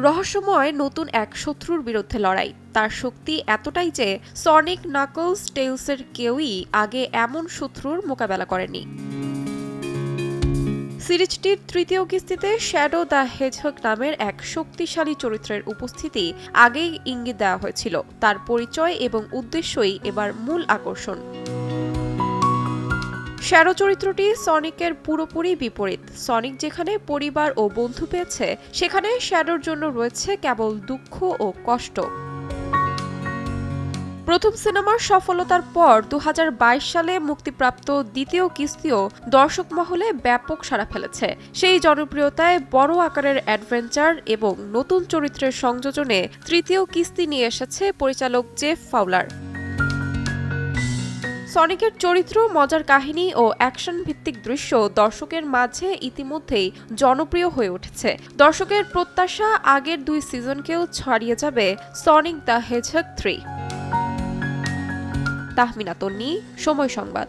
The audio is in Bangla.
রহস্যময় নতুন এক শত্রুর বিরুদ্ধে লড়াই। তার শক্তি এতটাই যে সনিক, নাকলস, টেইলসের কেউই আগে এমন শত্রুর মোকাবেলা করেনি। সিরিজটির তৃতীয় কিস্তিতে শ্যাডো দ্য হেজহগ নামের এক শক্তিশালী চরিত্রের উপস্থিতি আগেই ইঙ্গিত দেওয়া হয়েছিল। তার পরিচয় এবং উদ্দেশ্যই এবার মূল আকর্ষণ। শ্যাডো চরিত্রটি সনিকের পুরোপুরি বিপরীত। সনিক যেখানে পরিবার ও বন্ধু পেয়েছে, সেখানে শ্যাডোর জন্য রয়েছে কেবল দুঃখ ও কষ্ট। প্রথম সিনেমার সফলতার পর ২০২২ সালে মুক্তিপ্রাপ্ত দ্বিতীয় কিস্তিও দর্শক মহলে ব্যাপক সাড়া ফেলেছে। সেই জনপ্রিয়তায় বড় আকারের অ্যাডভেঞ্চার এবং নতুন চরিত্রের সংযোজনে তৃতীয় কিস্তি নিয়ে এসেছে পরিচালক জেফ ফাউলার। সনিকের চরিত্র, মজার কাহিনী ও অ্যাকশন ভিত্তিক দৃশ্য দর্শকের মাঝে ইতিমধ্যেই জনপ্রিয় হয়ে উঠেছে। দর্শকের প্রত্যাশা আগের ২ সিজনকেও ছাড়িয়ে যাবে সনিক দ্য হেজহগ 3। তাহমিনা তন্নি, সময় সংবাদ।